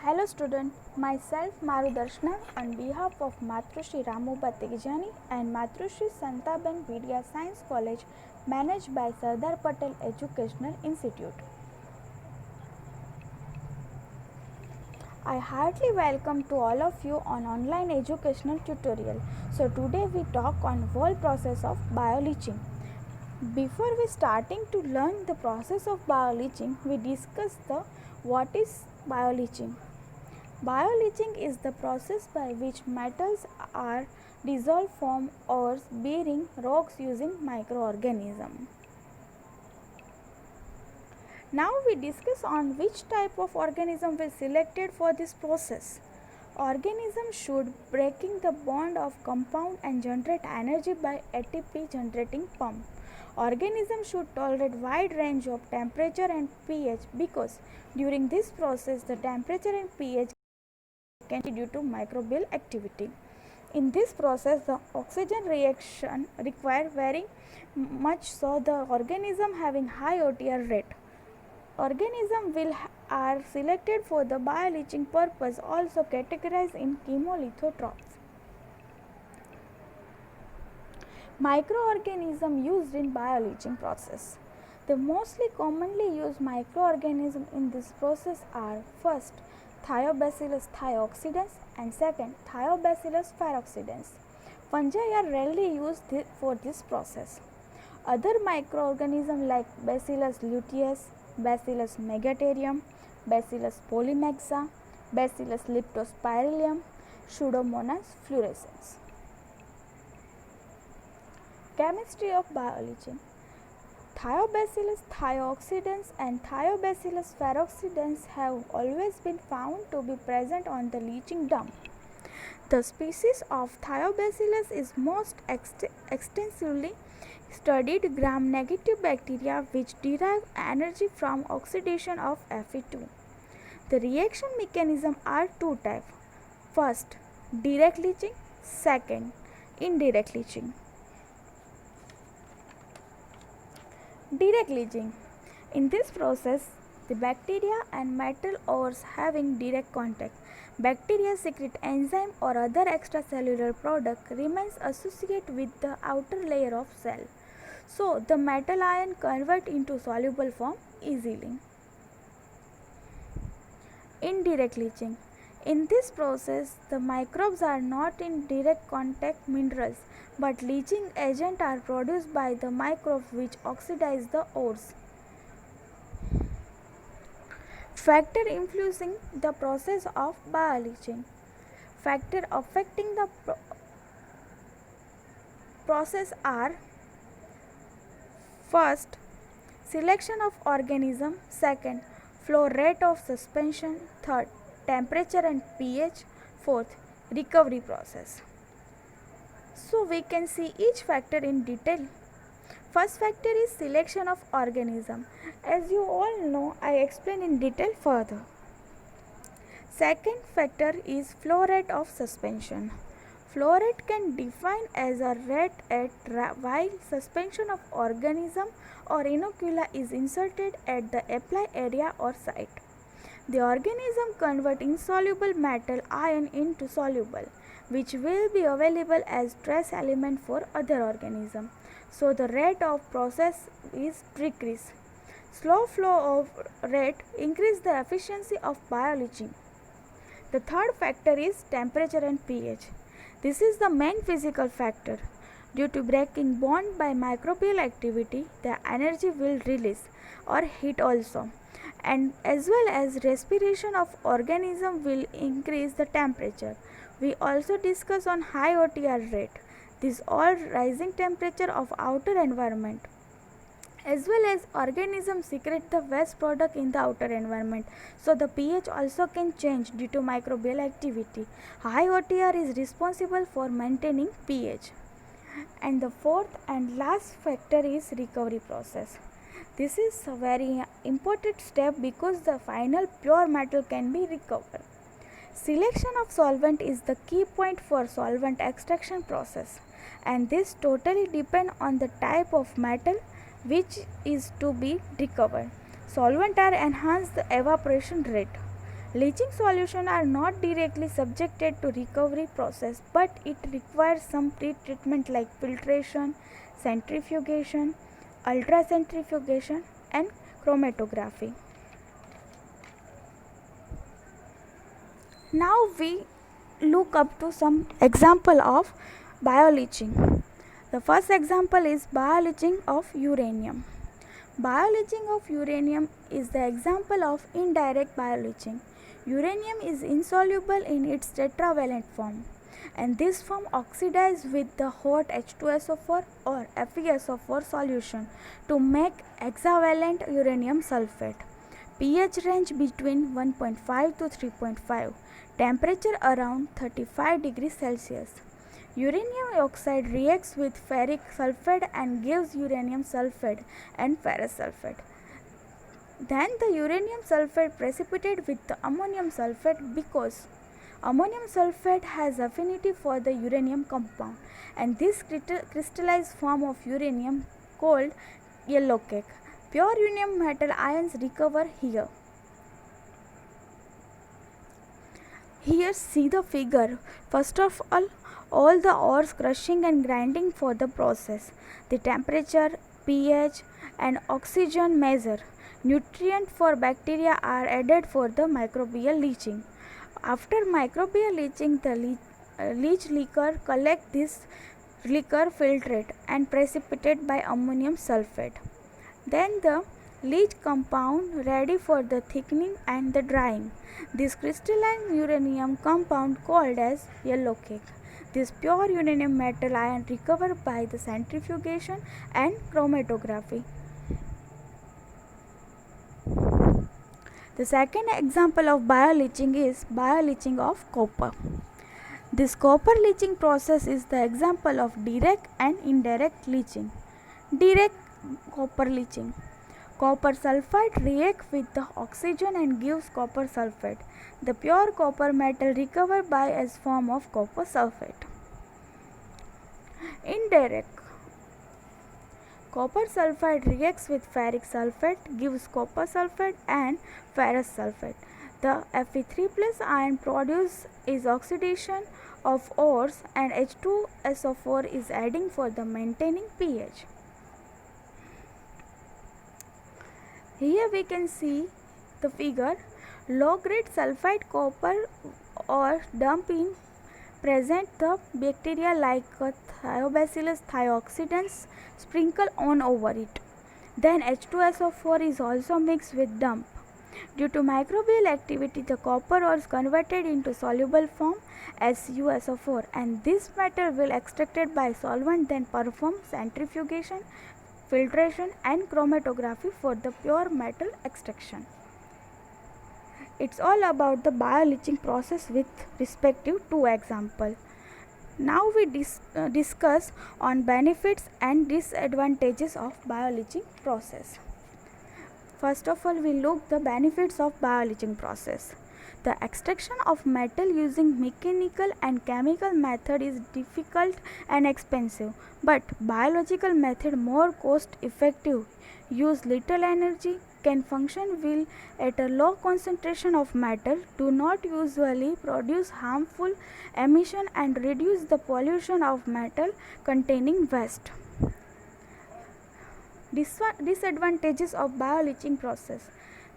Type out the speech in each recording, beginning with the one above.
Hello student, myself Marudarshana on behalf of Matrushri Ramuba Tegjani and Matrushri Santaben Vidya Science College managed by Sardar Patel Educational Institute. I heartily welcome to all of you on online educational tutorial. So today we talk on whole process of bioleaching. Before we starting to learn the process of bioleaching, we discuss the what is bioleaching. Bioleaching is the process by which metals are dissolved from ores bearing rocks using microorganisms. Now we discuss on which type of organism will selected for this process. Organism should breaking the bond of compound and generate energy by ATP generating pump. Organism should tolerate wide range of temperature and pH because during this process the temperature and pH can be due to microbial activity. In this process the oxygen reaction require very much, so the organism having high OTR rate. Organism will are selected for the bioleaching purpose, also categorized in chemolithotrophs. Microorganism used in bioleaching process. The mostly commonly used microorganisms in this process are first Thiobacillus thioxidans and second Thiobacillus ferroxidans. Fungi are rarely used for this process. Other microorganisms like Bacillus luteus, Bacillus megaterium, Bacillus polymexa, Bacillus leptospirillum, Pseudomonas fluorescens. Chemistry of bioleaching. Thiobacillus thioxidans and Thiobacillus ferroxidans have always been found to be present on the leaching dump. The species of Thiobacillus is most extensively studied gram-negative bacteria which derive energy from oxidation of Fe2. The reaction mechanism are two types. First, direct leaching, second, indirect leaching. Direct leaching. In this process, the bacteria and metal ores having direct contact. Bacteria secrete enzyme or other extracellular product remains associated with the outer layer of cell. So, the metal ion convert into soluble form easily. Indirect leaching. In this process, the microbes are not in direct contact minerals, but leaching agents are produced by the microbes which oxidize the ores. Factor influencing the process of bioleaching. Factor affecting the process are first, selection of organism, second, flow rate of suspension, third, temperature and pH, fourth, recovery process. So we can see each factor in detail. First factor is selection of organism. As you all know, I explain in detail further. Second factor is flow rate of suspension. Flow rate can define as a rate at while suspension of organism or inocula is inserted at the apply area or site. The organism convert insoluble metal ion into soluble, which will be available as trace element for other organism. So the rate of process is decrease. Slow flow of rate increase the efficiency of bioleaching. The third factor is temperature and pH. This is the main physical factor. Due to breaking bond by microbial activity, the energy will release or heat also, and as well as respiration of organism will increase the temperature. We also discuss on high OTR rate. This all rising temperature of outer environment, as well as organism secrete the waste product in the outer environment, so the pH also can change due to microbial activity. High OTR is responsible for maintaining pH. And the fourth and last factor is recovery process. This is a very important step because the final pure metal can be recovered. Selection of solvent is the key point for solvent extraction process, and this totally depend on the type of metal which is to be recovered. Solvent are enhance the evaporation rate. Leaching solutions are not directly subjected to recovery process, but it requires some pre-treatment like filtration, centrifugation, ultracentrifugation and chromatography. Now we look up to some example of bioleaching. The first example is bioleaching of uranium. Bioleaching of uranium is the example of indirect bioleaching. Uranium is insoluble in its tetravalent form, and this form oxidizes with the hot H2SO4 or FeSO4 solution to make hexavalent uranium sulfate. pH range between 1.5 to 3.5, temperature around 35 degrees Celsius. Uranium oxide reacts with ferric sulfate and gives uranium sulfate and ferrous sulfate. Then the uranium sulfate precipitates with the ammonium sulfate because ammonium sulfate has affinity for the uranium compound, and this crystallized form of uranium called yellow cake. Pure uranium metal ions recover here. Here see the figure. First of all the ores crushing and grinding for the process. The temperature, pH and oxygen measure. Nutrient for bacteria are added for the microbial leaching. After microbial leaching, the leach liquor collect this liquor filtrate and precipitate by ammonium sulfate. Then the leach compound ready for the thickening and the drying. This crystalline uranium compound called as yellow cake. This pure uranium metal ion recovered by the centrifugation and chromatography. The second example of bioleaching is bioleaching of copper. This copper leaching process is the example of direct and indirect leaching. Direct copper leaching. Copper sulfide reacts with the oxygen and gives copper sulfate. The pure copper metal recovered by as form of copper sulfate. Indirect. Copper sulfide reacts with ferric sulfate, gives copper sulfate and ferrous sulfate. The Fe3 plus ion produced is oxidation of ores and H2SO4 is adding for the maintaining pH. Here we can see the figure. Low grade sulfide copper or dump in present the bacteria like Thiobacillus thioxidans sprinkle on over it. Then H2SO4 is also mixed with dump. Due to microbial activity, the copper ores converted into soluble form as CuSO4, and this metal will extracted by solvent, then perform centrifugation, filtration and chromatography for the pure metal extraction. It's all about the bioleaching process with respective two examples. Now we discuss on benefits and disadvantages of bioleaching process. First of all, we look the benefits of bioleaching process. The extraction of metal using mechanical and chemical method is difficult and expensive, but biological method more cost effective, use little energy, can function well at a low concentration of metal, do not usually produce harmful emission and reduce the pollution of metal containing waste. Disadvantages of bioleaching process.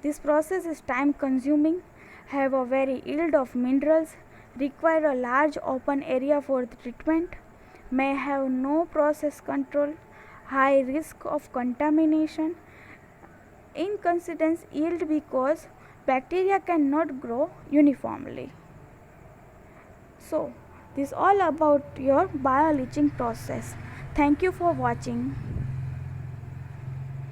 This process is time consuming, have a very yield of minerals, require a large open area for the treatment, may have no process control, high risk of contamination, inconsistent yield because bacteria cannot grow uniformly. So, this is all about your bioleaching process. Thank you for watching.